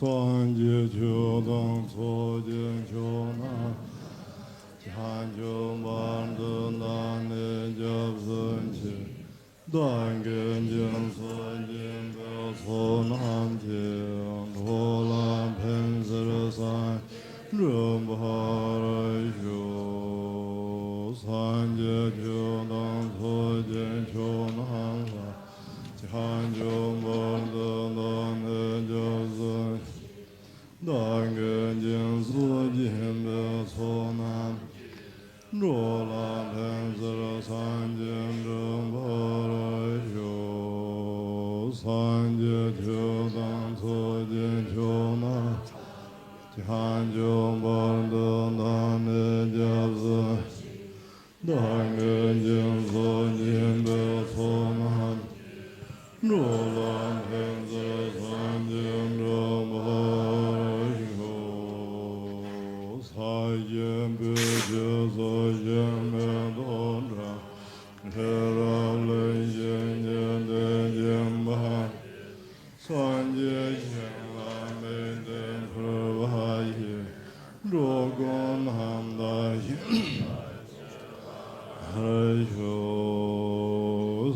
Sanje Chodang Sojen Chona Chanjo Bandu Nane Jabsun Che Dangen Jen Sojen Beso Nam Che Tholan Pensir San Rumbhara Shu Sanje Chodang Sojen Chona Chanjo Bandu Nane Jabsun Dangen Jen Sojen Beso Nam Tholan Pensir San Rumbhara Shu Sanje Chodang Sojen Chona Chanjo Bandu Nane Jabsun Dangen Jen Sojen Beso Nam Tholan Pensir San Rumbhara Shu Sayen Beje Sojen Bedondra Hera Len Yen Den Yen Ban Sanje Yen Lamen Den Pravaye Dogon Hamda Harsho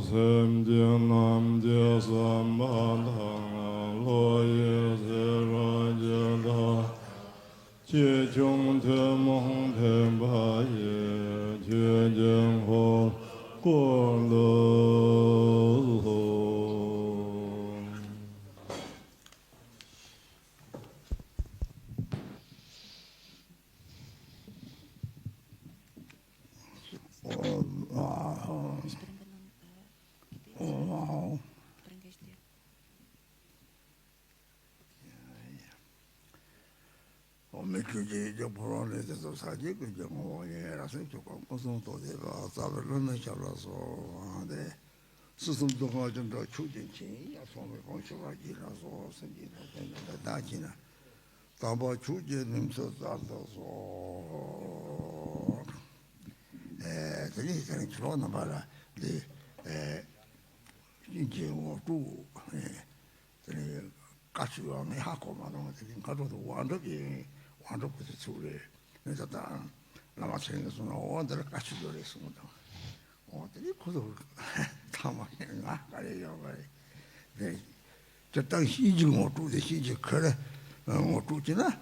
Sem Jen Nam Je Sam Ban Thang Lo Ye Se Ra Je Da Che Chung Te Mong Te Ba Ye Che Jen Ho Guan Le Ho Mechuji Japorone to Saji, Jamoye, Rasu, Todeva, Saveluna Chalaso, the Susum to Hojan to Chujin, as from the Conchuraji, Raso, Sendina, Dachina, Taba Chujin himself, or the little Chilona Bala, the Jinjin or two, the Kachu and Hakomano, the Kato to Wanda. Quando potete ne stata la macchina sono onda la caccia di sono o te cosa tama nga kare yo kare de 저땅 시중 어두데 시지 그래 어두지나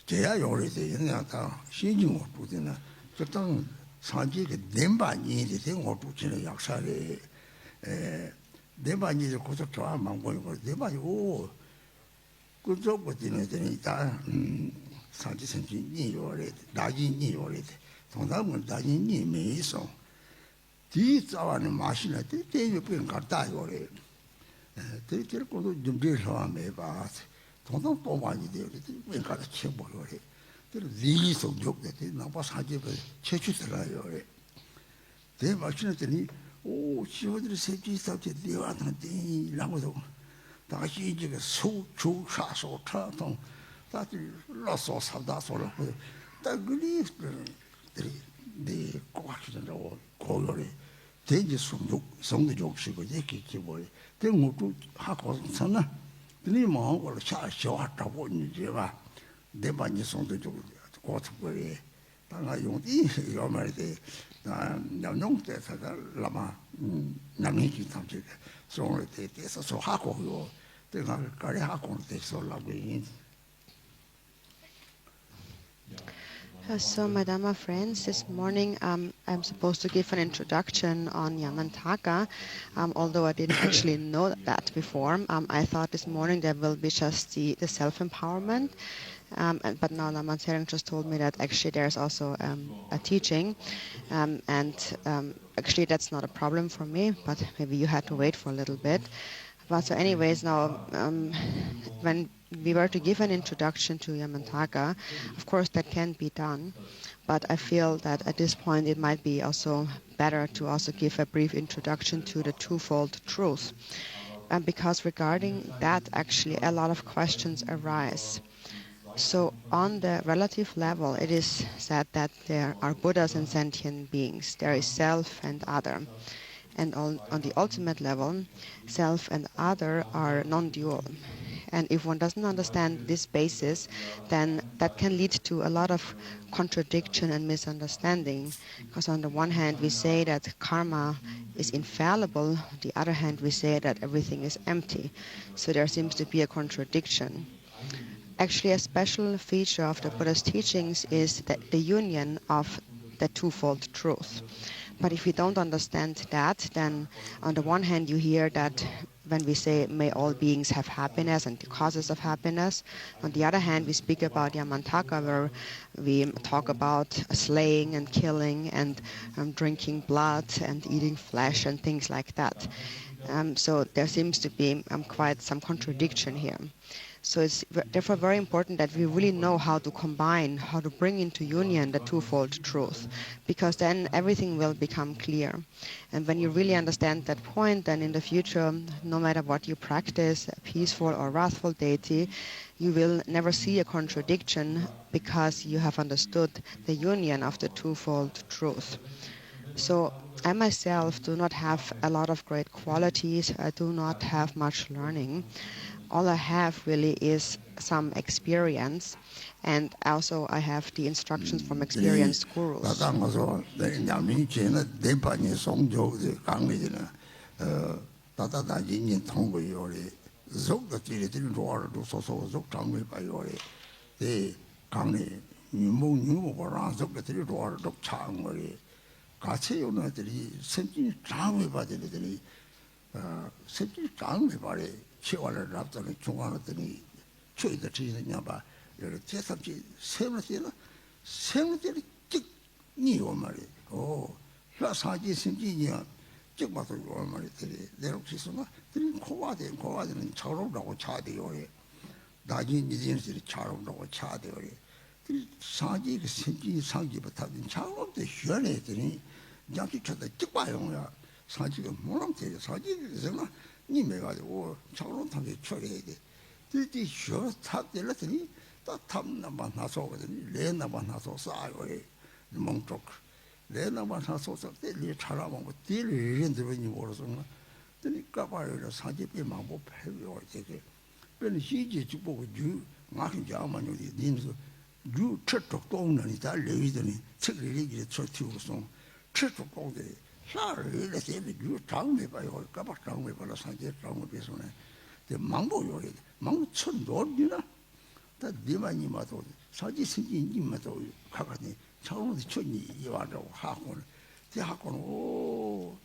제야 요리데 그냥다 시중 어두지나 저땅 산지게 냄바니 되 어두지나 약사래 냄바니 고속 좋아 망고는 거 냄바니 오 그저 버티는 데니까 산지 산지 니요래 나지 니요래 동남은 나지 니 메이소 뒤자와는 마시나 때에 pen 갔다 요래 되게 것도 좀 돼서 안 해봐 동남 뽑아니 되게 pen 갔다 쳐보 요래 들 리소 욕데 나빠 사제를 채취들어요 대 마시는더니 오 시어들 세지 sabje 되었는데 라고도 다시 이제 소주사소 차통 다들 러서 사다소로 딱 그리들이 네 고학생들하고 고열에 대지 성도 족시고 이렇게 기보에 대모도 하고 선나 네 마음으로 샤샤하다고 이제 봐 내반이 성도 족 고트거리 당가 용디 요 말이 남용 때서 라마 남이기 탐지 소를 때서 소하고 요 내가 가리 하고 때서 라고 So, my Dhamma friends, this morning I'm supposed to give an introduction on Yamantaka, although I didn't actually know that before. I thought this morning there will be just the self-empowerment, but now Laman Tserang just told me that actually there's also a teaching, and actually that's not a problem for me, but maybe you had to wait for a little bit. But so anyways, now when we were to give an introduction to Yamantaka, of course that can be done, but I feel that at this point it might be also better to also give a brief introduction to the Twofold Truth, because regarding that actually a lot of questions arise. So on the relative level, it is said that there are Buddhas and sentient beings. There is self and other. And on the ultimate level, self and other are non-dual. And if one doesn't understand this basis, then that can lead to a lot of contradiction and misunderstanding. Because on the one hand, we say that karma is infallible. On the other hand, we say that everything is empty. So there seems to be a contradiction. Actually, a special feature of the Buddha's teachings is the union of the twofold truth. But if you don't understand that, then on the one hand you hear that when we say may all beings have happiness and the causes of happiness, on the other hand we speak about Yamantaka, where we talk about slaying and killing and drinking blood and eating flesh and things like that. So there seems to be quite some contradiction here. So it's therefore very important that we really know how to combine, how to bring into union the twofold truth, because then everything will become clear. And when you really understand that point, then in the future, no matter what you practice, a peaceful or wrathful deity, you will never see a contradiction because you have understood the union of the twofold truth. So I myself do not have a lot of great qualities. I do not have much learning. All I have really is some experience, and also I have the instructions from experienced gurus. 치와를 잡더니 중앙했더니 최대 지느냐 봐. 여기 제삼지 세물지는 세물들이 찍니 오 말이. 오. 사사지 심지냐 찍 봐도 오 말이 들이 내려치서나 들이 고와되는 차로라고 차대요. 나진 이진들이 차로라고 차대요. 들이 사지 그 심지 상기부터 차로도 휴안했더니 양치 쳐다 찍 봐요야. 사지가 뭐랑 되게 사지에서나 니 매가지고 차로 타게 처리해야 돼. 들이 쉬어 탑들었더니 또 탑나만 나서거든요. 레나만 나서 싸요. 멍쪽. 레나만 나서 때 차라만 딜을 인들이 모르서 들이 까봐요. 사집에 막고 패요. 되게 변 시지 주보고 주 막힌 자만 여기 님서 주 첫쪽 동는이 다 레이더니 책을 얘기해 쳐 튀고서 첫쪽 동대 사를 이렇게 주 장매 봐요. 까박 장매 봐라 사제 장매 배송에. 그 망보요. 망 천도리나 다 네만이 마도 사지 신진이 마도 가가니 차로도 천이 이와라고 하고 대 하고는 오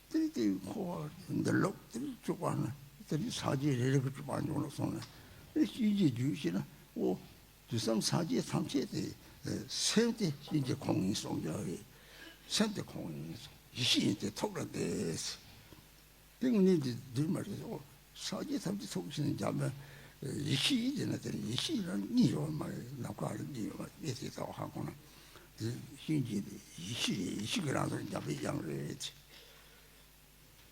들이 코 흔들러 들이 주고는 들이 사지 이렇게 좀 많이 올라서는 이제 주시나 오 주상 사지 삼체대 세대 이제 공인성자의 센터 공인성 이시인데 토그런데스 등은이들 늘 말이죠. 사지 삼지 속시는 자면 이시 이제는 이시는 니로 말 나가는 니로 예세도 하고는 신지의 이시그라서 잡이 양을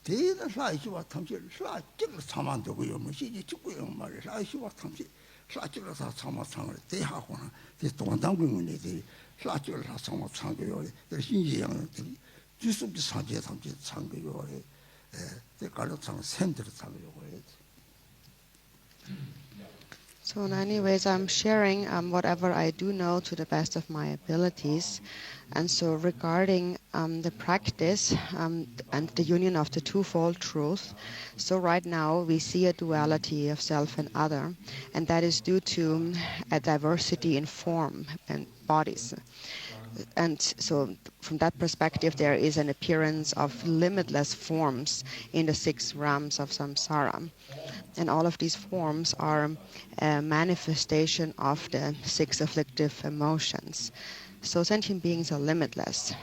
대다 사이시와 탐지 사직을 사만도고요. 뭐 시지 찍고요 말이야. 사이시와 탐지 사직을 사마상을 대하고는 대 동당군에 대 사직을 사마상고요. 신지 양들이 주습기 사제 삼제 상고요. 대 가르상 센터를 상고요. So in any ways, I'm sharing whatever I do know to the best of my abilities. And so regarding the practice and the union of the twofold truth, so right now we see a duality of self and other, and that is due to a diversity in form and bodies. And so from that perspective, there is an appearance of limitless forms in the 6 realms of samsara. And all of these forms are a manifestation of the 6 afflictive emotions. So sentient beings are limitless.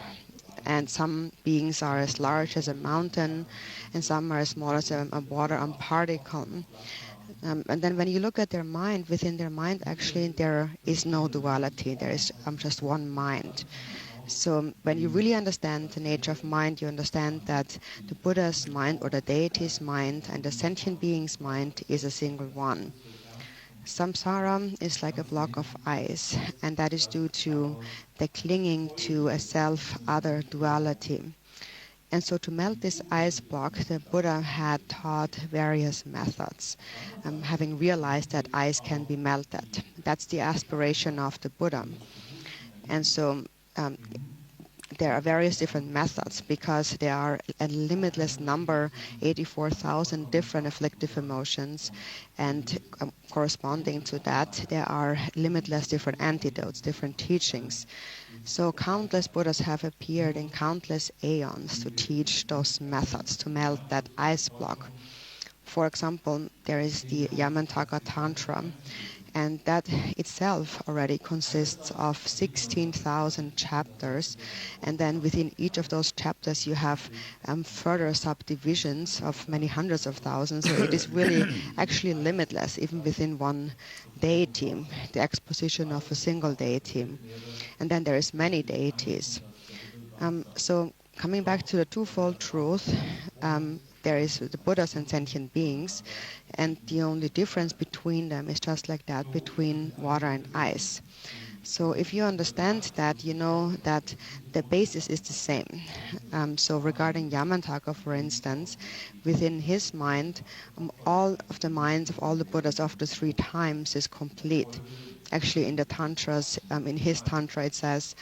And some beings are as large as a mountain, and some are as small as a water particle. And then when you look at their mind, within their mind, actually, there is no duality. There is just one mind. So when you really understand the nature of mind, you understand that the Buddha's mind or the deity's mind and the sentient being's mind is a single one. Samsara is like a block of ice, and that is due to the clinging to a self-other duality. And so to melt this ice block, the Buddha had taught various methods, having realized that ice can be melted. That's the aspiration of the Buddha. And so there are various different methods because there are a limitless number, 84,000 different afflictive emotions, and corresponding to that, there are limitless different antidotes, different teachings. So countless Buddhas have appeared in countless aeons to teach those methods to melt that ice block. For example, there is the Yamantaka Tantra, and that itself already consists of 16,000 chapters, and then within each of those chapters you have further subdivisions of many hundreds of thousands, so it is really actually limitless even within one deity, the exposition of a single deity. And then there is many deities. So coming back to the twofold truth, there is the Buddhas and sentient beings, and the only difference between them is just like that between water and ice. So if you understand that, you know that the basis is the same. So regarding Yamantaka, for instance, within his mind, all of the minds of all the Buddhas of the 3 times is complete. Actually, in the Tantras, in his Tantra, it says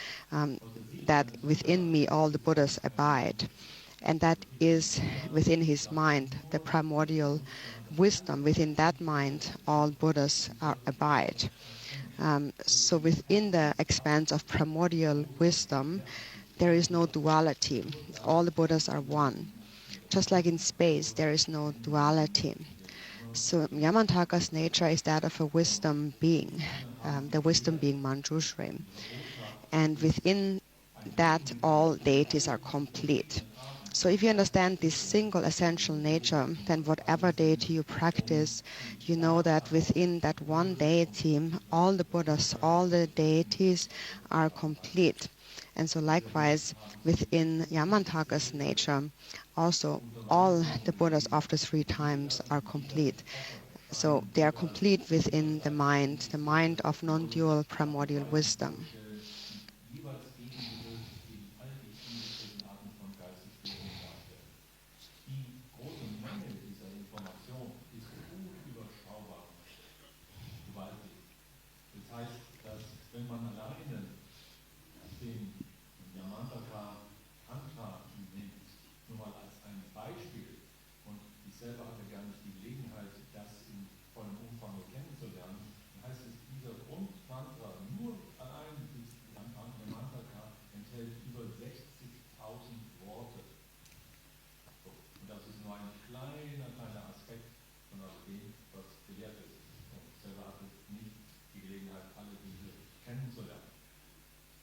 that within me all the Buddhas abide. And that is within his mind, the primordial wisdom. Within that mind, all Buddhas abide. So within the expanse of primordial wisdom, there is no duality. All the Buddhas are one. Just like in space, there is no duality. So Yamantaka's nature is that of a wisdom being, the wisdom being Manjushri. And within that, all deities are complete. So if you understand this single essential nature, then whatever deity you practice, you know that within that one deity, all the Buddhas, all the deities are complete. And so likewise, within Yamantaka's nature, also all the Buddhas of the 3 times are complete. So they are complete within the mind of non-dual primordial wisdom.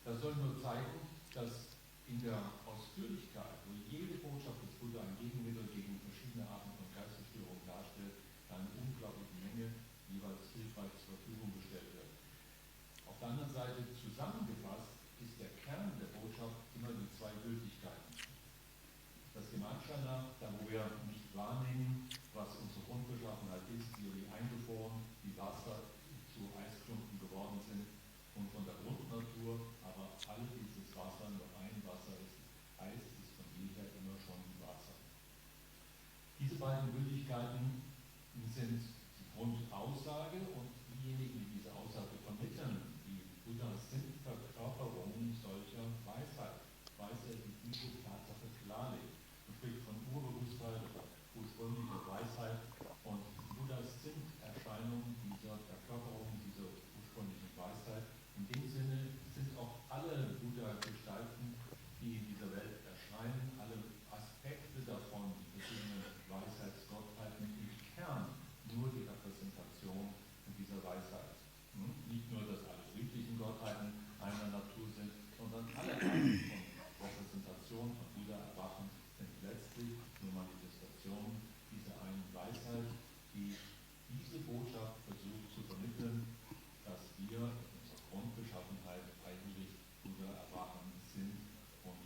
Das soll nur zeigen, dass in der Ausführlichkeit, wo jede Botschaft des Buddha ein Gegenmittel gegen verschiedene Arten von Geistesstörung darstellt, eine unglaubliche Menge jeweils hilfreich zur Verfügung gestellt wird. Auf der anderen Seite zusammengefasst ist der Kern der Botschaft immer die 2 Gültigkeiten. Das Gemeinscheiner, da wo wir nicht wahrnehmen, was unsere Grundbeschaffenheit ist, wie eingefroren, wie Wasser zu Eisklumpen geworden sind, und von der Grundnatur, aber all dieses Wasser nur ein Wasser ist. Eis ist von jeher immer schon Wasser. Diese beiden Gültigkeiten sind die Grundaussage und wie diejenigen, die diese Aussage vermitteln, die Buddhas sind Verkörperungen solcher Weisheit. Weisheit, die diese Tatsache klarlegt. Man spricht von Urbewusstheit oder ursprünglicher Weisheit. Und Buddhas sind Erscheinungen dieser Verkörperungen, dieser ursprünglichen Weisheit. In dem Sinne sind auch alle Buddha-Gestalten, die in dieser Welt erscheinen, alle Aspekte davon, die verschiedenen Weisheitsgottheiten im Kern nur die Repräsentation dieser Weisheit. Nicht nur, dass alle friedlichen Gottheiten einer Natur sind, sondern alle Arten von Repräsentation von Buddha erwachen sind letztlich nur Manifestationen dieser einen Weisheit, die diese Botschaft versucht zu vermitteln, dass wir in unserer Grundbeschaffenheit eigentlich Buddha erwachen sind und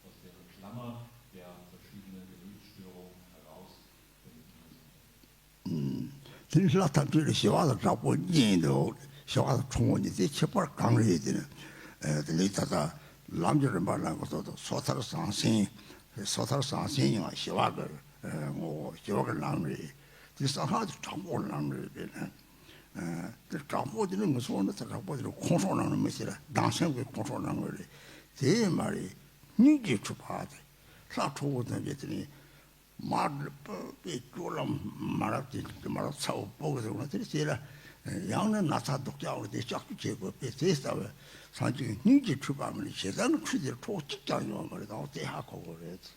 aus der Klammer der verschiedenen Gemütsstörungen herausfinden müssen. 真是他对着小娃子照顾人都小娃子宠我你这七八刚热的呢，你他郎家人把那个说他的伤心啊，小娃子我小娃子郎热，这上下就照顾郎热的呢，这照顾的人我说呢，他照顾的空手郎没事了，当先给空手郎的，这嘛的女的出发的，啥出我那边的呢？ 말을 빼줄람 말았지 말아 차고 보고서 그런데 제가 양은 나사 독자로 돼 쫙 제거 빼세서 산지 니지 출발을 세상을 추지를 또 직장이요 말이다 어때 하고 그랬지.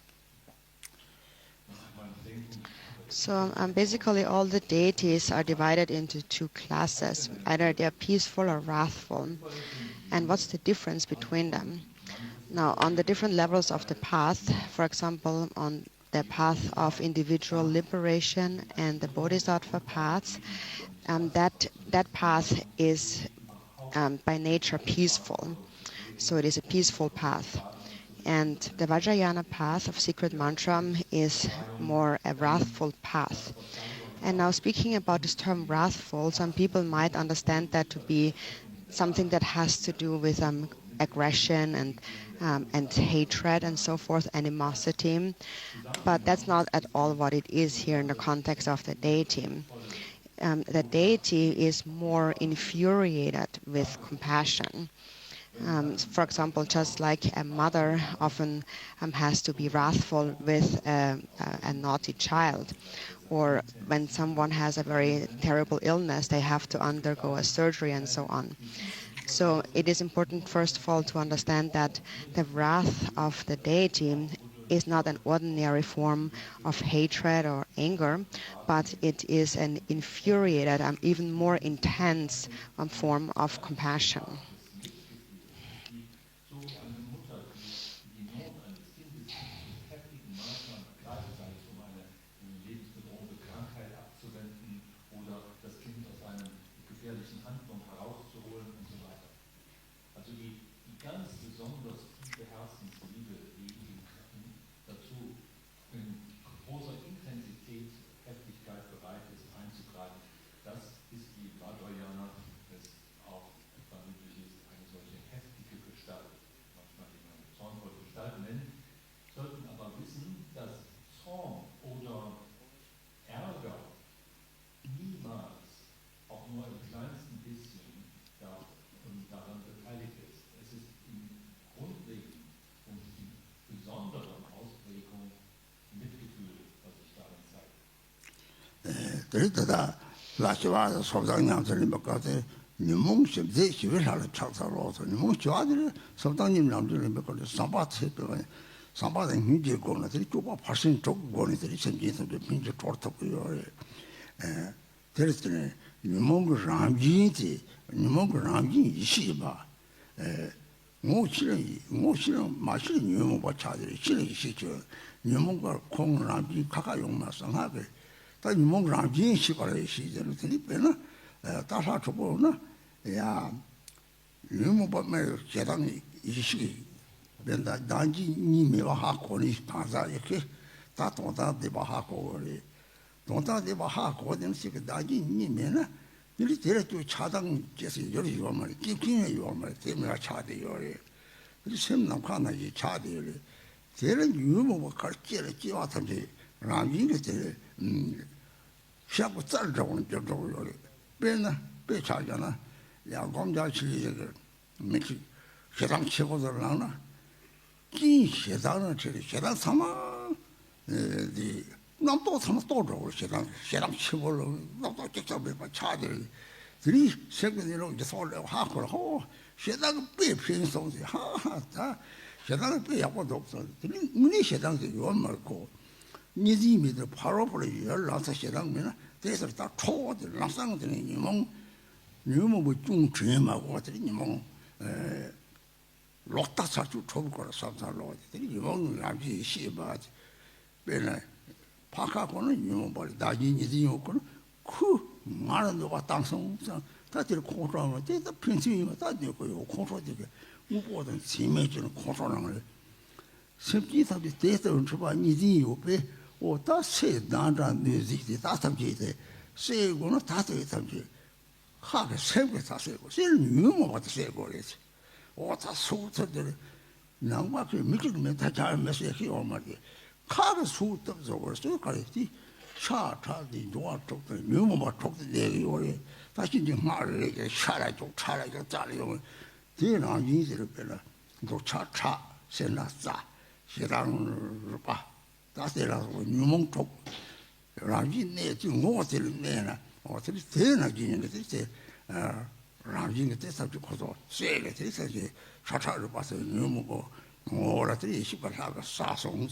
So basically all the deities are divided into two classes. Either they are peaceful or wrathful. And what's the difference between them? Now on the different levels of the path, for example on the path of individual liberation and the bodhisattva paths, that path is by nature peaceful. So it is a peaceful path. And the Vajrayana path of secret mantra is more a wrathful path. And now speaking about this term wrathful, some people might understand that to be something that has to do with aggression and hatred and so forth, animosity. But that's not at all what it is here in the context of the deity. The deity is more infuriated with compassion. For example, just like a mother often has to be wrathful with a naughty child, or when someone has a very terrible illness, they have to undergo a surgery and so on. So it is important, first of all, to understand that the wrath of the deity is not an ordinary form of hatred or anger, but it is an infuriated, even more intense form of compassion. 그랬다 라시와 소장님들이 먹거든 니몽심 대시회를 찾아서 니몽 좋아들 소장님 남들이 먹거든 삼바트 했더니 삼바는 hin지 거는들이 좁아 파신 쪽 거는들이 생기서 빈지 тор터고요 그랬더니 니몽 ram진지 니몽 ram진 이시바 뭐 싫은 마시는 니몽 받자들이 싫은 이시죠 니몽과 콩 ram진 가가 용마상하게 다 니몽 ram진 시발의 시절을 들이빼나 다사 주보나 야 니몽 받면 계단이 이시기 benda danji ni me wa ha ko ni paza yake ta tonta de ba ha ko ri tonta de ba ha ko den si danji ni me na ni tere tu chadang jesi yori yo ma ki kin yo ma te me cha de yo ri ri sem nam kha na ji cha de ri tere yu mo ba kar che le ji wa tam ji ram yin ge tere sha bu zar zhong de zhong yo ri ben 배차잖아. 야곰자치 그 미치 세상 최고들랑나 진 세상은 저 세상 삼아 이 남도 삼아 또로 세상 최고로 남도 직접 봐 차들 들이 세계로 이제 소리를 하고 세상 배편성지 하하 세상을 빼야고도 없어. 들이 문이 세상도 요말고 니지미들 바로 열라서 세상면은 대해서 다 초들 랑상들이 니몽 뭐 중점하고 어들이 니몽 록다 사주 초볼 거라 삼살로 어들이 니몽 남지 시바지 배나 파카고는 니몽 버리 나진이지 요거는 그 많은 누가 땅성상 다들 공소하면 대다 편심이면 다 되고요. 공소되게 무보던 지매주는 공소랑을 습지사비 대해서 주바 니지 요배 오다 세단단 뮤직이 다 삼지대 세고는 다 삼지 하게 세고 다 세고 세는 유모 같은 세고래지 오다 수트들 남과그 미치면 다 잘면서 이렇게 오마리 카가 수트 저거 그랬지 차차디 좋아쪽도 유모마 쪽도 내기 오래 다시 이제 말을 이제 차라죠 짜리요 대나 인지를 빼라 또 차차 세나사 시랑을 봐 다스라고 유몽 쪽 라지 내 지금 뭐들 내나 어떻게 되나 지는 이제 라지가 돼서 고소 세게 돼서 이제 차차를 봐서 유몽고 뭐라들이 시발하고 사송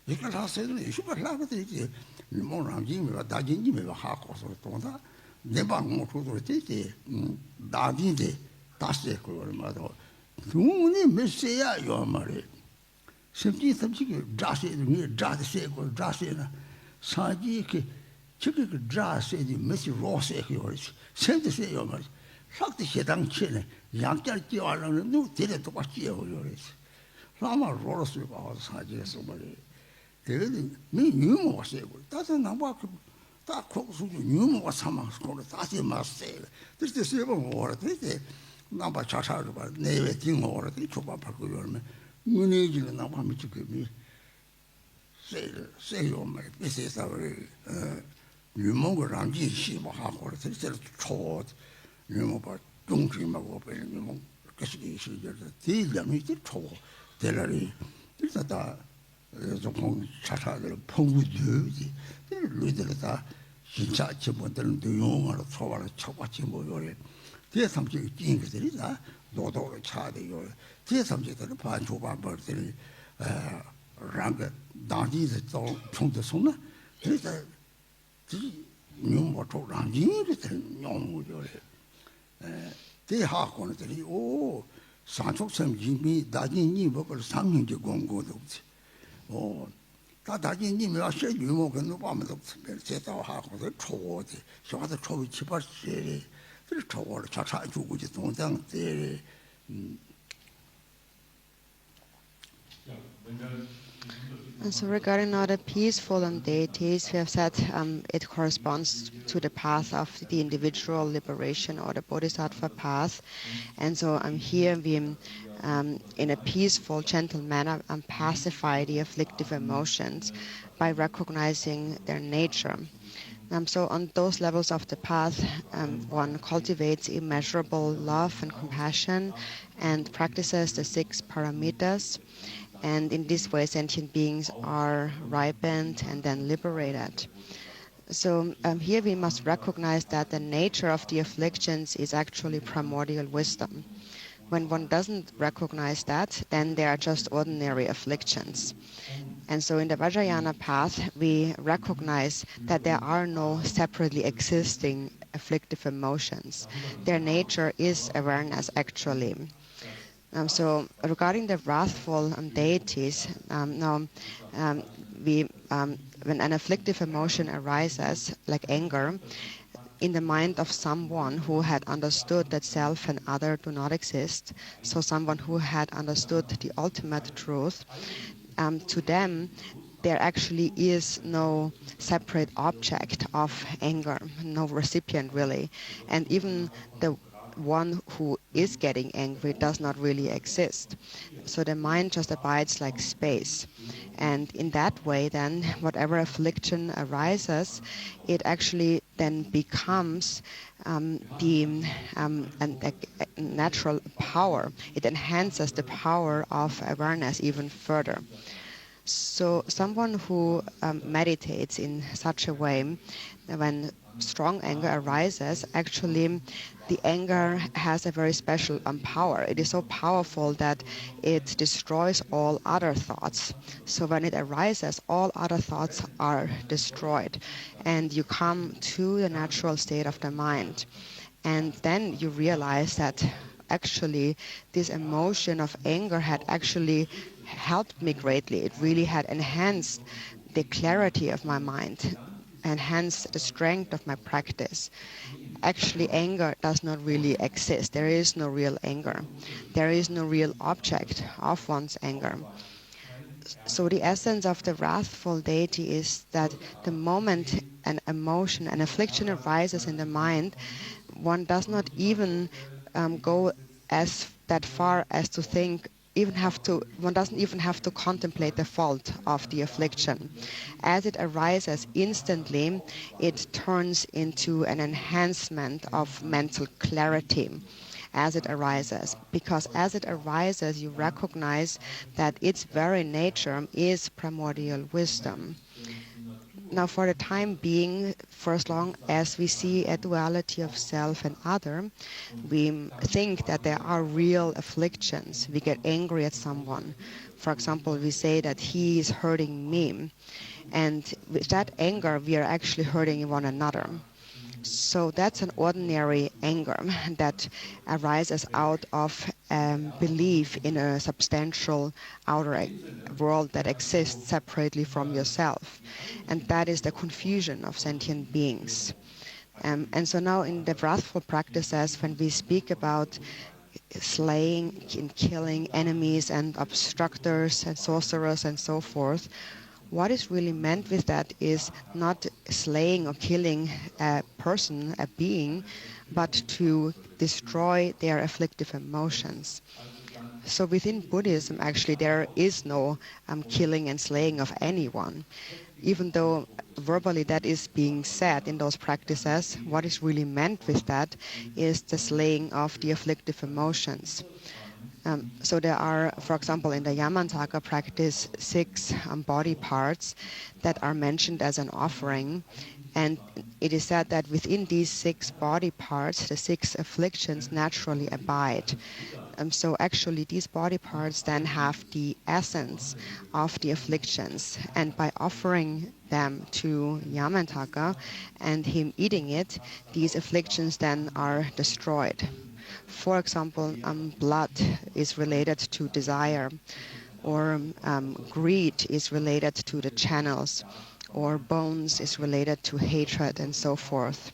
이걸 하세요 시발하고 되지 뭐 라지가 다진지가 하고서 또다 내방 뭐 조도 되지 나딘데 다시 그걸 말도 누구니 메시야 요 말이 심지 그 자세는 자세고 자세나 사지게 저기 그 자세지 메시 로세게 요리지 생드세요 말이 삭도 해당 치네 양짤 끼워라는 누 데려도 같이 요리지 라마 로로스 봐 사지에서 말이 되는 미 유모가 세고 다들 나와 다 코수주 유모가 삼아서 다시 마세 그때 세번 오라 그때 나봐 차차로 봐 내외 딩오라 그때 줘봐 받고 요러면 문의지는 나와 미치게 세요 말 비세사를 유모가 랑지 시바하고 그때 초 유모가 중심하고 배는 유모 그것이 시절에 대량이 초 대라리 일단 조금 차차들 풍부되지 루이들 다 진짜 저번들은 용어로 소화를 쳐봤지 뭐 요래 대삼지 찐 것들이 다 노도로 차대요 대삼지들은 반초반벌들이 랑가 당지에서 또 총도 손나 그래서 이 용어로 랑지를 용어 요래 대하고는들이 오 산속섬진미 다진이 먹을 상행지 공고도 없지 다 다진님이 와서 유목은 누구하면서 제다고 하고서 초고지 저가서 초기 치발세리 그래 초고를 차차 주고지 동장 때리 And so regarding now the peaceful and deities, we have said it corresponds to the path of the individual liberation or the bodhisattva path. And so here we, in a peaceful, gentle manner, pacify the afflictive emotions by recognizing their nature. So on those levels of the path, one cultivates immeasurable love and compassion and practices the 6 paramitas. And in this way, sentient beings are ripened and then liberated. So here we must recognize that the nature of the afflictions is actually primordial wisdom. When one doesn't recognize that, then they are just ordinary afflictions. And so in the Vajrayana path, we recognize that there are no separately existing afflictive emotions. Their nature is awareness, actually. So regarding the wrathful deities, when an afflictive emotion arises, like anger, in the mind of someone who had understood that self and other do not exist, so someone who had understood the ultimate truth, to them there actually is no separate object of anger, no recipient really. And even one who is getting angry does not really exist. So the mind just abides like space. And in that way, then, whatever affliction arises, it actually then becomes a natural power. It enhances the power of awareness even further. So someone who meditates in such a way, when strong anger arises, actually the anger has a very special power. It is so powerful that it destroys all other thoughts. So when it arises, all other thoughts are destroyed, and you come to the natural state of the mind. And then you realize that actually this emotion of anger had actually helped me greatly. It really had enhanced the clarity of my mind, enhanced the strength of my practice. Actually, anger does not really exist. There is no real anger. There is no real object of one's anger. So the essence of the wrathful deity is that the moment an emotion, an affliction arises in the mind, one does not even go as that far as to think, one doesn't even have to contemplate the fault of the affliction. As it arises instantly, it turns into an enhancement of mental clarity as it arises, because as it arises, you recognize that its very nature is primordial wisdom. Now, for the time being, for as long as we see a duality of self and other, we think that there are real afflictions. We get angry at someone. For example, we say that he is hurting me. And with that anger, we are actually hurting one another. So that's an ordinary anger that arises out of belief in a substantial outer world that exists separately from yourself. And that is the confusion of sentient beings. And so now in the wrathful practices, when we speak about slaying and killing enemies and obstructors and sorcerers and so forth, what is really meant with that is not slaying or killing a person, a being, but to destroy their afflictive emotions. So within Buddhism, actually, there is no killing and slaying of anyone. Even though verbally that is being said in those practices, what is really meant with that is the slaying of the afflictive emotions. So there are, for example, in the Yamantaka practice, 6 body parts that are mentioned as an offering. And it is said that within these 6 body parts, the 6 afflictions naturally abide. So actually these body parts then have the essence of the afflictions. And by offering them to Yamantaka and him eating it, these afflictions then are destroyed. For example, blood is related to desire, or greed is related to the channels, or bones is related to hatred, and so forth.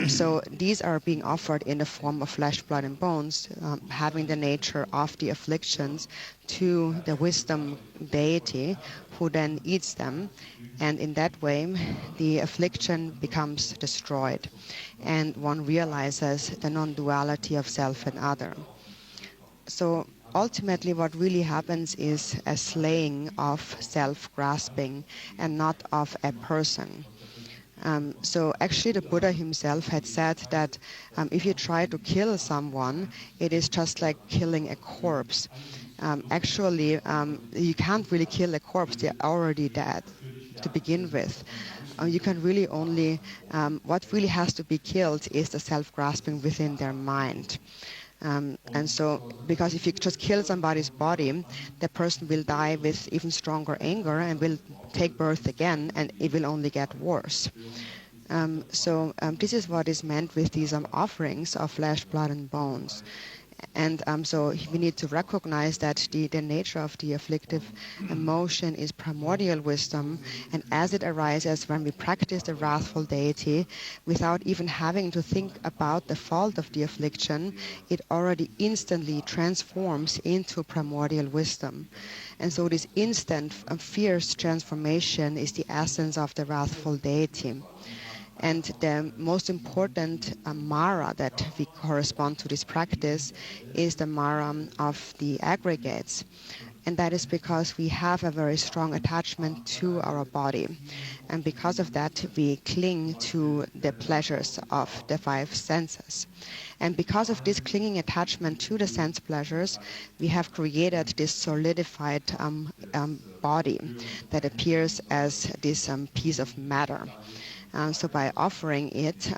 So these are being offered in the form of flesh, blood, and bones, having the nature of the afflictions to the wisdom deity, who then eats them. And in that way, the affliction becomes destroyed, and one realizes the non-duality of self and other. So ultimately what really happens is a slaying of self-grasping and not of a person. So actually the Buddha himself had said that if you try to kill someone, it is just like killing a corpse. Actually, you can't really kill a corpse, they're already dead to begin with. You can really only, what really has to be killed is the self-grasping within their mind. And so, because if you just kill somebody's body, the person will die with even stronger anger and will take birth again, and it will only get worse. So this is what is meant with these offerings of flesh, blood, and bones. And so we need to recognize that the nature of the afflictive emotion is primordial wisdom, and as it arises when we practice the wrathful deity, without even having to think about the fault of the affliction, it already instantly transforms into primordial wisdom. And so this instant fierce transformation is the essence of the wrathful deity. And the most important Mara that we correspond to this practice is the Mara of the aggregates. And that is because we have a very strong attachment to our body. And because of that, we cling to the pleasures of the five senses. And because of this clinging attachment to the sense pleasures, we have created this solidified body that appears as this piece of matter. So by offering it,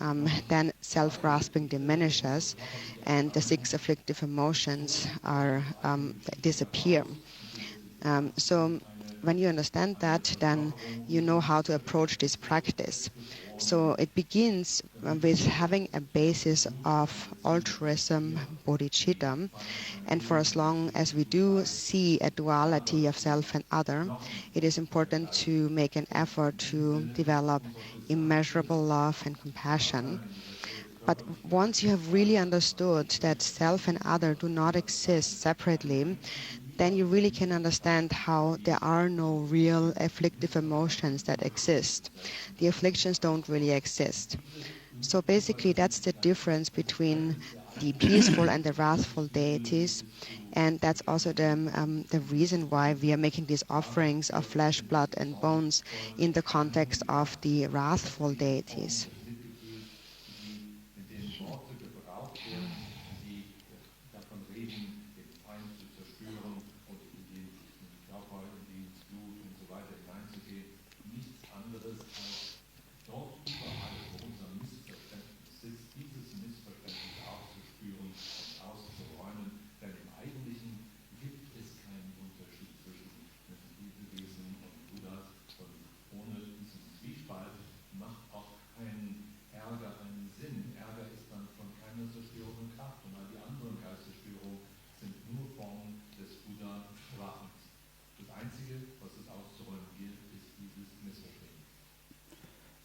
then self-grasping diminishes and the 6 afflictive emotions are disappear. So when you understand that, then you know how to approach this practice. So it begins with having a basis of altruism, bodhicitta, and for as long as we do see a duality of self and other, it is important to make an effort to develop immeasurable love and compassion. But once you have really understood that self and other do not exist separately, then you really can understand how there are no real afflictive emotions that exist. The afflictions don't really exist. So basically that's the difference between the peaceful and the wrathful deities, and that's also the reason why we are making these offerings of flesh, blood and bones in the context of the wrathful deities.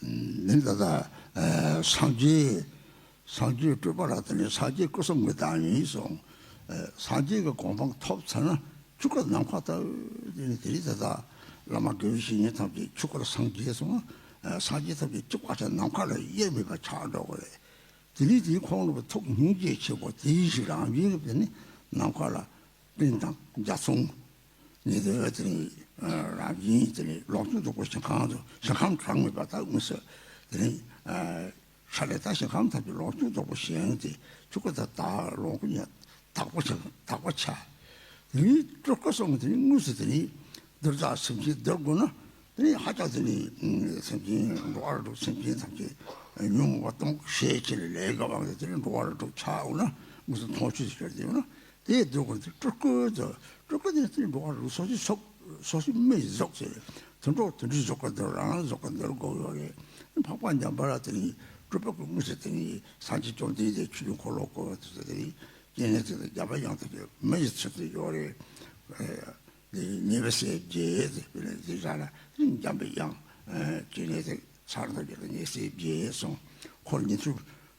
Nindada 상지 주바라더니 사지 구성 무단이소 사지가 공방 톱차는 축구 남과다 들이다다 라마 교신이 탑이 축구를 상지에서 사지탑이 축구하자 남과를 예배가 차도고 들이디 공으로 톡 능지 치고 디시랑 위급되니 남과라 빈당 자송 니들이 라진들이 로트도 고시 강도 상함 강을 받아 무서 들이 살에다시 감타도 로트도 고시한테 죽었다 다 로그냐 다고차 이 쪼꼬송들이 무슨들이 들자 심지 들고나 이 하자들이 심지 로아도 심지 상지 용 어떤 셰치를 내가 방들이 로아도 차오나 무슨 도치를 되나 대 들고들 쪼꼬들이 로아도 소시 매적세 전도 들이 쪼꼬들랑 쪼꼬들 거기 박관장 바라더니 쪼꼬 무슨들이 산지 좀 되게 주는 걸로 거들이 얘네들 야바양들 매적세 요래 니베세 제즈 그래잖아 야바양 얘네들 살더니 예세 제에서 콜니스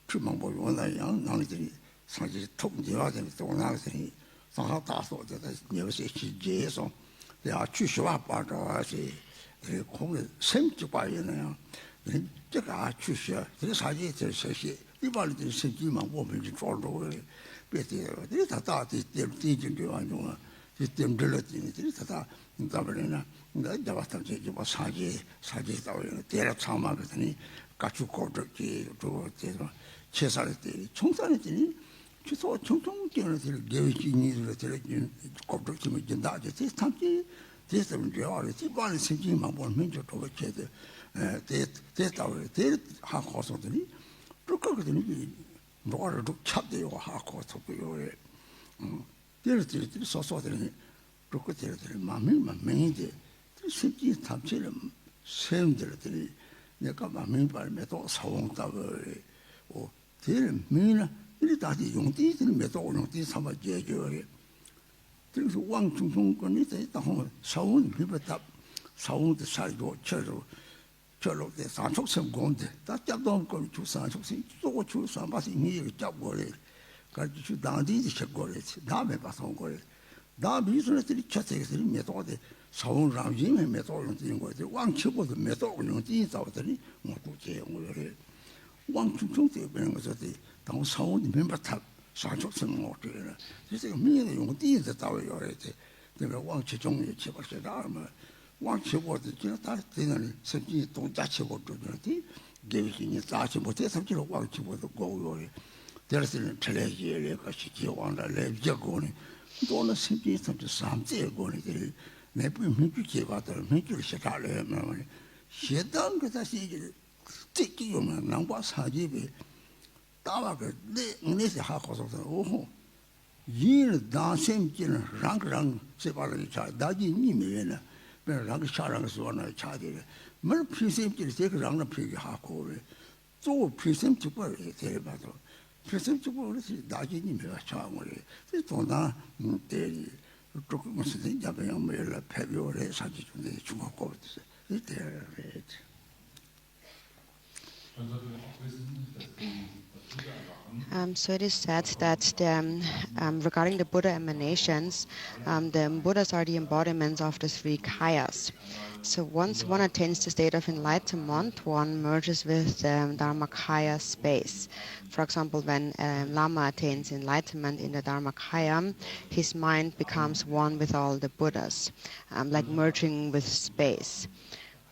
주망 보고나양 나한테 산지 통제하더니 또 나한테 상하 다소데 니베세 제에서 야 주시와 빠져야지 공을 sem지 봐야네요. 제가 주시야 그 사지 저시 이발들 생기만 보면 좀 좋아로 베티 다다디 디진도 아니고 시스템 들었더니 다다 인다버리나 내가 잡았던 저 사지 나오는 데라 참아거든요. 같이 거저기 또 제사를 때 총산을 때니 주소 총총 깨어들 계획이니들 들은 거저기 좀 나지 참지 됐으면 좋아요. 집안에 생기만 보면 저 도대체 됐다고 돼 하고서더니 그거거든요. 뭐를 찾대요 하고서 그요. 데르들이 소소들이 그거들이 마음이 쉽지 탐지를 세움들이 내가 마음이 발매도 사원답을 오 데르미나 이 다시 용띠들 매도 용띠 삼아 제거해 그래서 왕중중권이 됐다고 사원 비버답 사원도 살고 저로데 산속성 공대 다 잡던 거 주산속성 또 주산 봐서 이미 잡고래 가지고 당디지 쳤고래 다음에 봐서 온 거래 다 미술들이 쳤어들이 매도데 사원랑 임에 매도 용띠인 거지 왕치고도 매도 용띠 잡더니 모두 제용을 往中中这边我说的，当朝你们把他上出什么对了，就这个命运用地子到要来的，那个往其中也去不是那么，往其我的就他在那里甚至东家去我做的，给些你咋去我这他就是往其我的高要的，第二是出来也那个是就往那来结果呢，到了身边上就上这个呢的，那不用就结果的，没就是啥来嘛嘛，现当个他是这个用嘛，南瓜茶叶呗。大瓦个那些还好说的哦，人当心进了，让这把人查，大家你没人了，别让个查让个说那查的了，没人偏心进了这个让人偏个还好了，做偏心就不来这把头，偏心就不来是大家你没有查我嘞，这当然对，这个我是人家不要没了，拍表来啥子就那中国搞的是，这对嘞。 So it is said that regarding the Buddha emanations, the Buddhas are the embodiments of the three kayas. So once one attains the state of enlightenment, one merges with the Dharmakaya space. For example, when a Lama attains enlightenment in the Dharmakaya, his mind becomes one with all the Buddhas, like merging with space.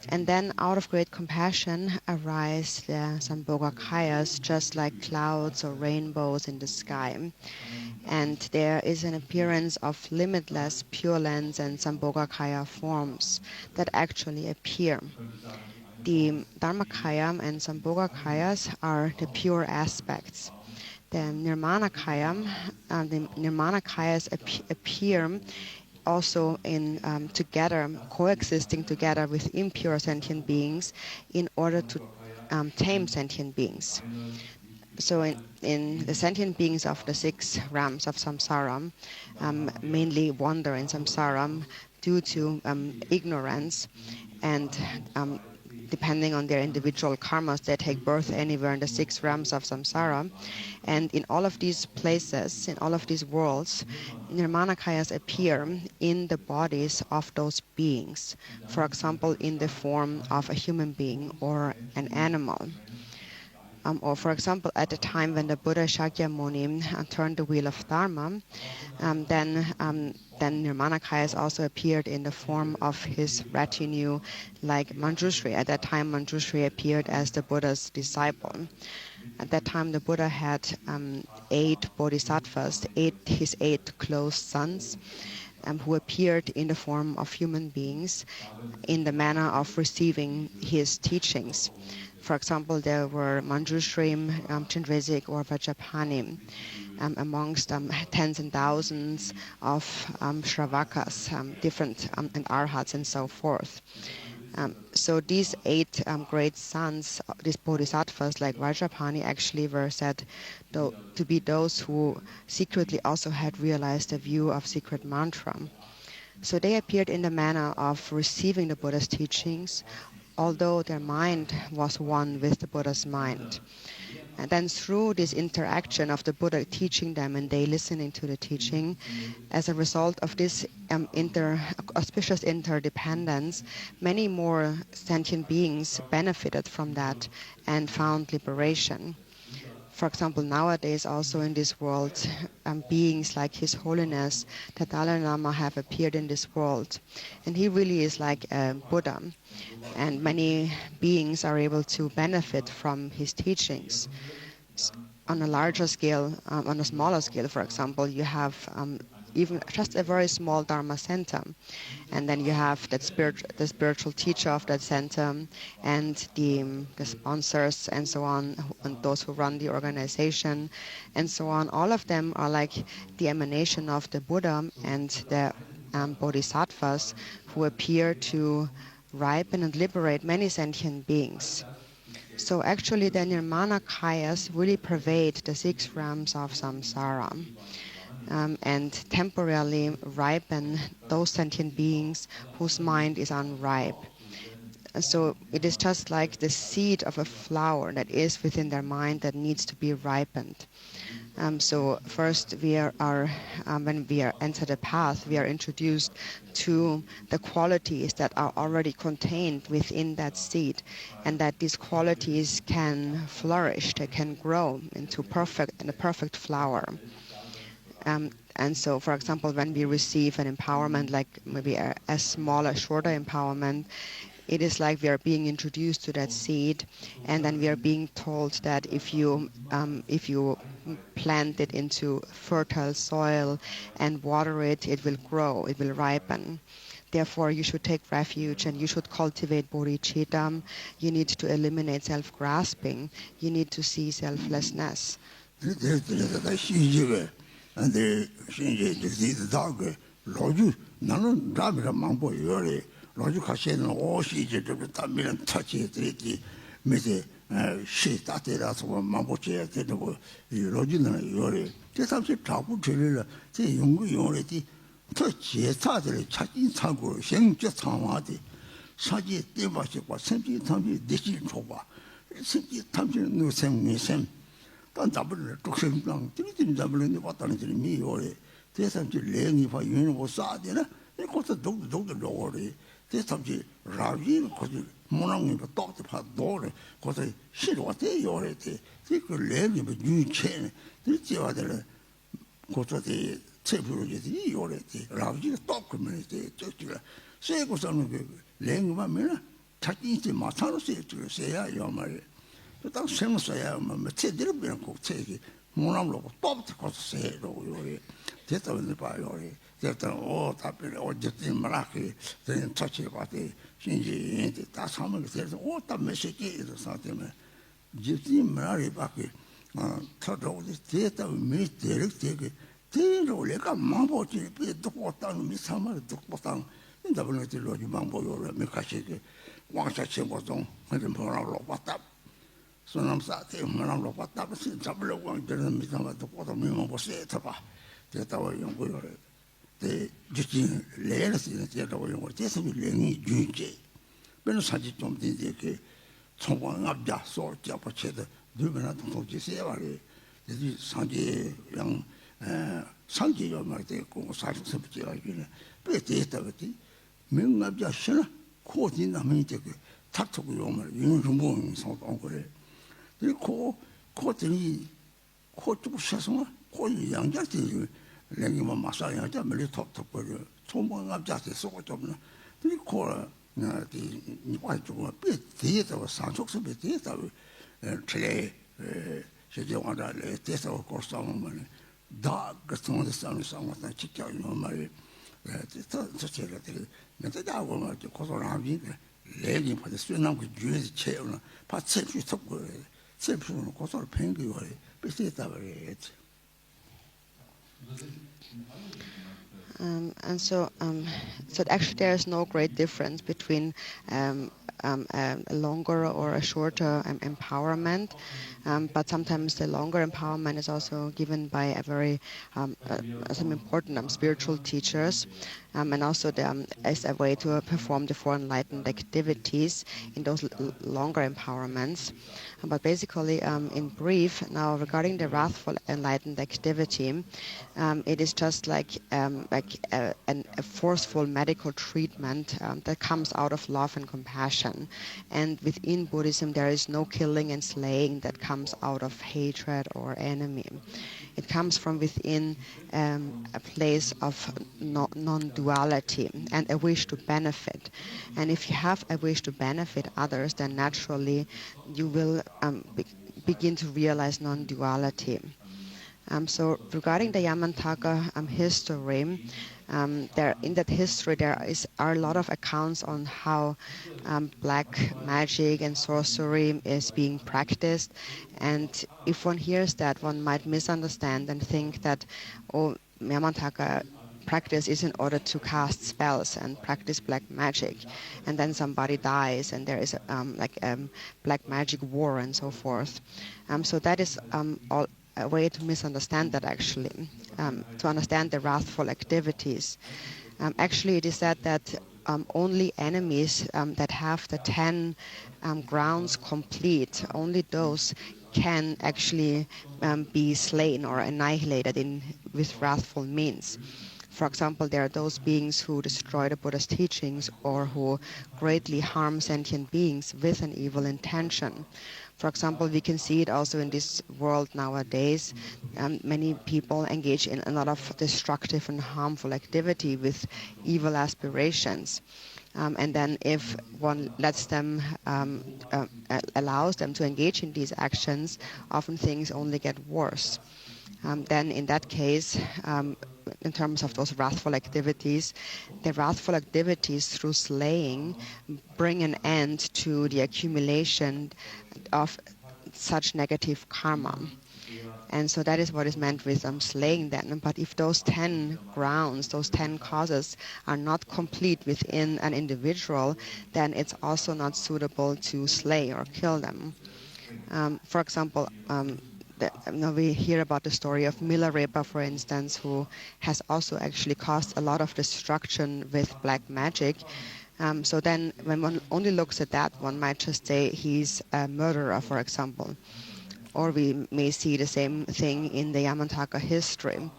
And then out of great compassion arise the Sambhogakayas, just like clouds or rainbows in the sky. And there is an appearance of limitless Pure Lands and Sambhogakaya forms that actually appear. The Dharmakaya and Sambhogakayas are the pure aspects. The Nirmanakayas appear also in together, coexisting together with impure sentient beings in order to tame sentient beings. So in the sentient beings of the 6 realms of samsara mainly wander in samsara due to ignorance, and depending on their individual karmas, they take birth anywhere in the 6 realms of samsara. And in all of these places, in all of these worlds, Nirmanakayas appear in the bodies of those beings. For example, in the form of a human being or an animal. Or for example, at the time when the Buddha Shakyamuni turned the wheel of Dharma, then Nirmanakayas also appeared in the form of his retinue, like Manjushri. At that time, Manjushri appeared as the Buddha's disciple. At that time, the Buddha had 8 bodhisattvas, his 8 close sons, who appeared in the form of human beings in the manner of receiving his teachings. For example, there were Manjushri, Chandresik, or Vajrapani, amongst tens and thousands of Shravakas, different and Arhats, and so forth. So these 8 great sons, these bodhisattvas like Vajrapani, actually were said to be those who secretly also had realized the view of secret mantra. So they appeared in the manner of receiving the Buddha's teachings, although their mind was one with the Buddha's mind. And then through this interaction of the Buddha teaching them and they listening to the teaching, as a result of this auspicious interdependence, many more sentient beings benefited from that and found liberation. For example, nowadays also in this world, beings like His Holiness, the Dalai Lama, have appeared in this world. And he really is like a Buddha. And many beings are able to benefit from his teachings. On a larger scale, on a smaller scale, for example, you have even just a very small Dharma center. And then you have the spiritual teacher of that center and the sponsors and so on, and those who run the organization and so on. All of them are like the emanation of the Buddha and the bodhisattvas who appear to ripen and liberate many sentient beings. So actually the Nirmanakayas really pervade the 6 realms of samsara. And temporarily ripen those sentient beings whose mind is unripe. So it is just like the seed of a flower that is within their mind that needs to be ripened. So first when we are enter the path, we are introduced to the qualities that are already contained within that seed, and that these qualities can flourish, they can grow into a perfect flower. And so, for example, when we receive an empowerment, like maybe a smaller, shorter empowerment, it is like we are being introduced to that seed, and then we are being told that if you plant it into fertile soil and water it, it will grow, it will ripen. Therefore, you should take refuge and you should cultivate bodhicitta. You need to eliminate self-grasping. You need to see selflessness. 다 신지가 근데 신지 그 다그 로주 나는 라비라 망보 요리 로주 가시는 오시지 저 담비는 터치 드리지 메세 시다테라서 망보체 되고 이 로주는 요리 제삼시 자고 들으려 제 연구 요리디 더 제사들을 찾긴 사고 생적 상황이 사지 때마시고 생지 탐지 대신 줘봐 생지 탐지는 노생미생 딴 잡을 독생당 들이든 잡을는데 왔다는 들이 미요래 대삼지 랭이 봐 유는 못 싸되나 이것도 독도 로래 대삼지 라비 거기 모낭이 똑똑 봐 도래 거기 싫어대 요래대 그 랭이 뭐 유체 들지와들 거기 체부로지 요래대 라비가 똑그면 돼 저기가 세고서는 그 랭이만 me나 자기인지 마사로 세야 요 말이야 딱 생각해야 뭐 제대로 그냥 꼭 책이 모남로 또부터 가서 세로 요리 됐다는데 봐요. 됐다 답변 어쨌든 말하기 되는 처치 같이 신지 다 사면 그래서 딱 메시지에서 사태면 집이 말이 밖에 터도 됐다 메시지를 되게 대로 내가 망보지 비도 왔다는 미사말 듣고 땅 인다 보는 들로지 망보요를 메카시게 왕사 친구도 그런 번호로 왔다 소남사태 뭐라고 봤다 무슨 잡으려고 하는 미사마도 보다 미만 보세요 봐 됐다고 연구를 대 주진 레르스는 제가고 연구 대선이 랭이 주제 그래서 사실 좀 되게 총광 앞자 소자 받쳐도 누구나 동지세요 말이 이제 상계 양 상계요 말때 고 사실습지가 이게 배대다거든 명압자 신아 코디나면 되게 탁탁고 요말 윤중봉 성공 그래 그리고 코들이 코쪽 셔서 코이 양자들이 랭이만 마사야자 멀리 톡톡거려 총방압자세 쏘고 좀 그리고 나디 이과 좀 배대다 상속서 배대다 트레 제정하다래 대서 고스타면 다 같은 데서 상황을 지켜요 말 저체가 되게 내가 하고 막 고소라비 랭이 받을 수 있는 그 주에서 채우는 받칠 수 있었고 self-sure 고소를 팽기고 비슷했다 그랬지. And so actually there is no great difference between a longer or a shorter empowerment, but sometimes the longer empowerment is also given by a very some important spiritual teachers, and also as a way to perform the four enlightened activities in those longer empowerments. But basically, in brief, now regarding the wrathful enlightened activity, it is just like a forceful medical treatment that comes out of love and compassion. And within Buddhism, there is no killing and slaying that comes out of hatred or enemy. It comes from within a place of non-duality and a wish to benefit. And if you have a wish to benefit others, then naturally you will begin to realize non-duality. So regarding the Yamantaka history, in that history there are a lot of accounts on how black magic and sorcery is being practiced, and if one hears that, one might misunderstand and think that Yamantaka practice is in order to cast spells and practice black magic, and then somebody dies and there is black magic war and so forth. So that is all a way to misunderstand that, actually, to understand the wrathful activities. Actually, it is said that only enemies that have the 10 grounds complete, only those can actually be slain or annihilated with wrathful means. For example, there are those beings who destroy the Buddha's teachings or who greatly harm sentient beings with an evil intention. For example, we can see it also in this world nowadays. Many people engage in a lot of destructive and harmful activity with evil aspirations. And then if one lets them, allows them to engage in these actions, often things only get worse. Then in that case, in terms of those wrathful activities, the wrathful activities through slaying bring an end to the accumulation of such negative karma. And so that is what is meant with slaying them. But if those 10 grounds, those 10 causes are not complete within an individual, then it's also not suitable to slay or kill them. For example, we hear about the story of Milarepa, for instance, who has also actually caused a lot of destruction with black magic. So then when one only looks at that, one might just say he's a murderer, for example. Or we may see the same thing in the Yamantaka history.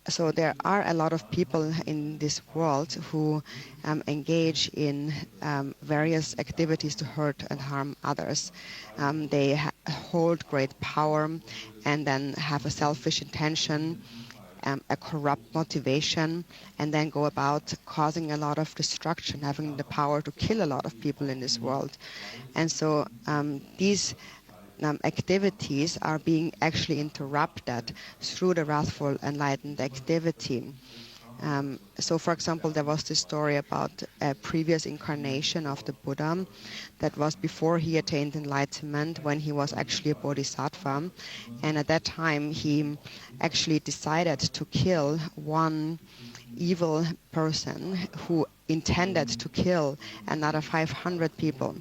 So there are a lot of people in this world who engage in various activities to hurt and harm others. They hold great power and then have a selfish intention, a corrupt motivation, and then go about causing a lot of destruction, having the power to kill a lot of people in this world. And so these activities are being actually interrupted through the wrathful enlightened activity. So, for example, there was this story about a previous incarnation of the Buddha that was before he attained enlightenment, when he was actually a bodhisattva. And at that time, he actually decided to kill one evil person who intended to kill another 500 people,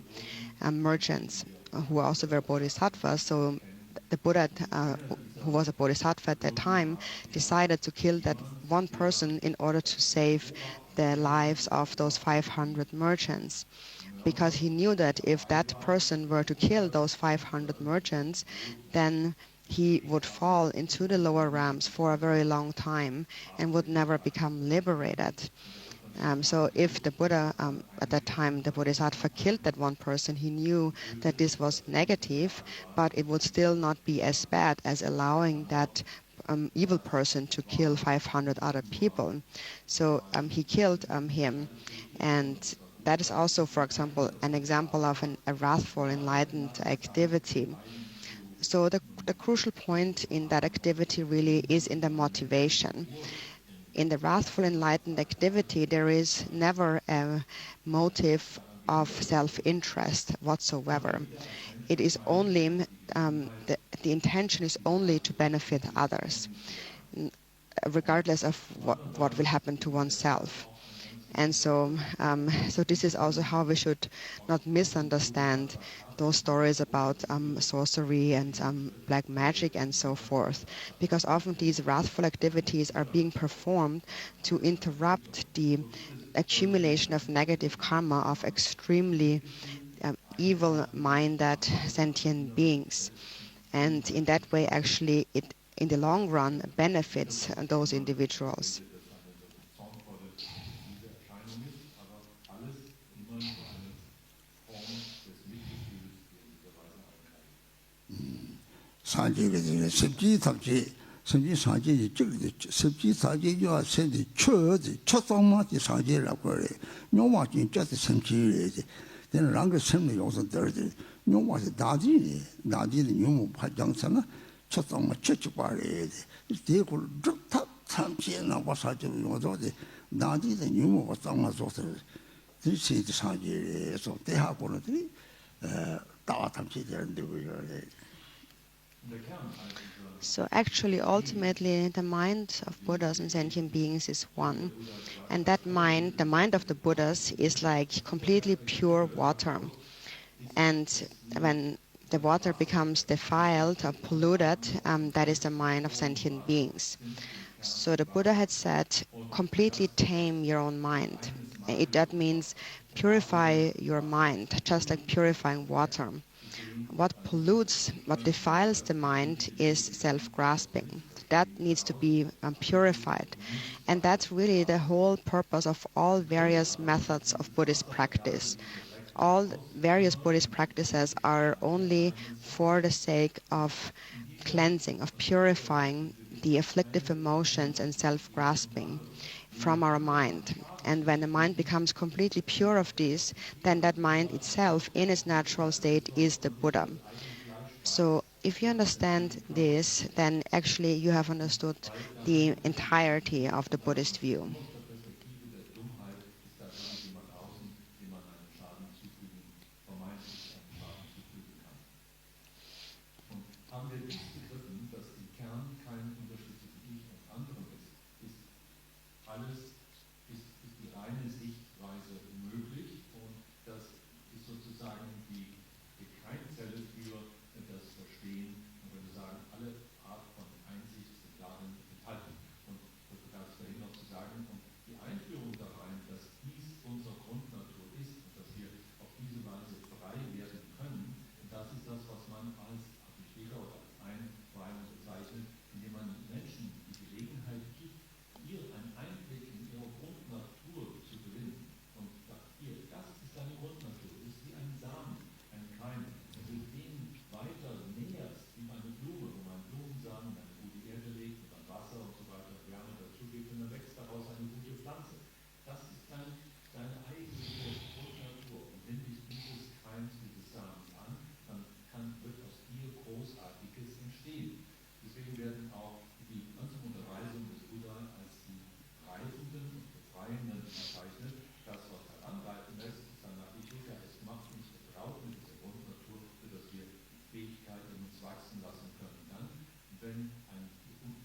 merchants, who also were bodhisattvas. So the Buddha, who was a bodhisattva at that time, decided to kill that one person in order to save the lives of those 500 merchants. Because he knew that if that person were to kill those 500 merchants, then he would fall into the lower realms for a very long time and would never become liberated. So if the Buddha, at that time, the Bodhisattva killed that one person, he knew that this was negative, but it would still not be as bad as allowing that evil person to kill 500 other people. So he killed him. And that is also, for example, an example of a wrathful, enlightened activity. So the crucial point in that activity really is in the motivation. In the wrathful enlightened activity, there is never a motive of self-interest whatsoever. It is only, the intention is only to benefit others, regardless of what will happen to oneself. And so this is also how we should not misunderstand those stories about sorcery and black magic and so forth, because often these wrathful activities are being performed to interrupt the accumulation of negative karma of extremely evil-minded sentient beings. And in that way, actually, it in the long run benefits those individuals. 산지가 습지 탑지 습지 산지 저기 습지 산지 요 세디 처지 첫상마지 산지라고 그래. 뇨마진 저기 습지에 되는 랑그 습는 요소 들지. 뇨마지 다지는 뇨모 파장sana 첫상마 쳇쳇바래. 대고 쭉 참지나 와사지 요소데 다지는 뇨모 상마 소서 들시지 산지에서 대하고는 다와 탐지 되는데 그래. So actually, ultimately, the mind of Buddhas and sentient beings is one. And that mind, the mind of the Buddhas, is like completely pure water. And when the water becomes defiled or polluted, that is the mind of sentient beings. So the Buddha had said, completely tame your own mind. That means purify your mind, just like purifying water. What pollutes, what defiles the mind is self-grasping. That needs to be purified. And that's really the whole purpose of all various methods of Buddhist practice. All various Buddhist practices are only for the sake of cleansing, of purifying the afflictive emotions and self-grasping from our mind. And when the mind becomes completely pure of this, then that mind itself, in its natural state, is the Buddha. So if you understand this, then actually you have understood the entirety of the Buddhist view. Aus der Perspektive der Dummheit ist da irgendjemand außen, dem man einen Schaden zufügen, vermeintlich einen Schaden zufügen kann. Und haben wir dies begriffen, dass im Kern kein Unterschied zwischen Ich und anderen ist alles, ist die reine Sichtweise möglich, und das ist sozusagen die Keimzelle für das Verstehen, man würde sagen, alle Art von Einsicht sind darin enthalten. Und das bedarf es dahin noch zu sagen, und die Einführung da rein, dass dies unsere Grundnatur ist und dass wir auf diese Weise frei werden können, das ist das, was man als Abhisheka oder als Einweihung bezeichnet, indem man Menschen die Gelegenheit gibt, ihr einen Einblick in ihre Grundnatur zu gewinnen. Und hier, das ist deine Grundnatur, ist wie ein Samen, ein Keim. Wenn du den weiter näherst, wie eine Blume, wo man Blumensamen in eine gute Erde legt und dann Wasser und so weiter, Wärme dazugibt, und dann wächst daraus eine gute Pflanze. Das ist deine eigentliche Grundnatur. Und nimm dich dieses Keims, dieses Samens an, dann wird aus dir Großartiges entstehen. Deswegen werden auch die ganze Unterweisung des Buddha als die Reifenden und Befreienden bezeichnet. Das, was heranreifen lässt, ist dann Abhisheka. Es macht uns vertraut mit dieser Grundnatur, sodass wir die Fähigkeit in uns wachsen lassen können. Dann, wenn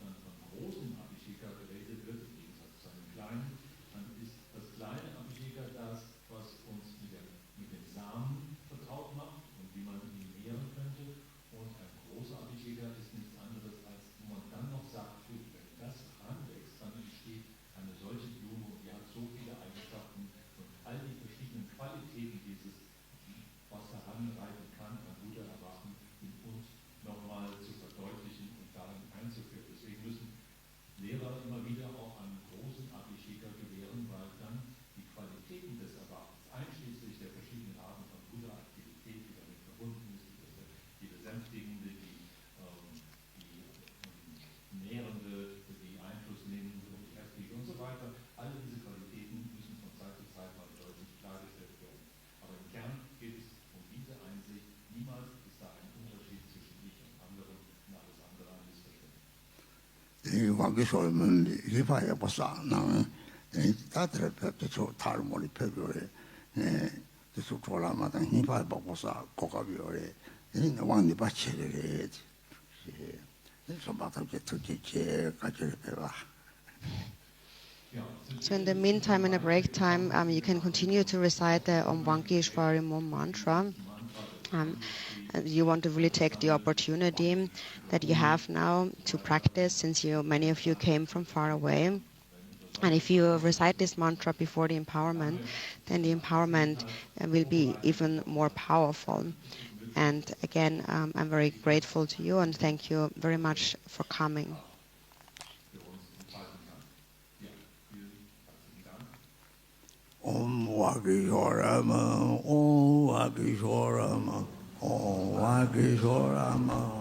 dann von großen Abhisheka geredet wird, im Gegensatz zu einem kleinen, dann ist das kleine Abhisheka das, was uns mit dem Samen vertraut macht und wie man ihn nähren könnte. Und ein großer Abhisheka ist nichts anderes, als wo man dann noch sagt, gut, wenn das heranwächst, dann entsteht eine solche Blume, und die hat so viele Eigenschaften und all die verschiedenen Qualitäten dieses, was heranreifen kann, an Buddha erwachen, in uns nochmal zu verdeutlichen und darin einzuführen. Deswegen müssen Lehrer immer wieder auch einen großen Abhisheka gewähren, weil dann die Qualitäten des Erwachens, einschließlich der verschiedenen Arten von Buddha-Aktivität, die damit verbunden ist, die besänftigende, die nährende, die einflussnehmende und die heftige und so weiter, alle diese Qualitäten müssen von Zeit zu Zeit mal deutlich klargestellt werden. Aber im Kern geht es um diese Einsicht. Niemals ist da ein Unterschied zwischen Ich und anderen, und alles andere ein Missverständnis. 이 관계소면 리파에 보사 나는 다들 벽에서 탈모리 벽에 그래서 졸라마다 리파에 보사 고가비오래 이 왕니 받치래 그래서 막상 특히 가지를 배워. So in the meantime, in the break time, you can continue to recite the Om Vanki Ishvari Mom mantra. You want to really take the opportunity that you have now to practice, since many of you came from far away. And if you recite this mantra before the empowerment, then the empowerment will be even more powerful. And again, I'm very grateful to you, and thank you very much for coming. Om Vakishorama, Om Vakishorama, Om Vakishorama.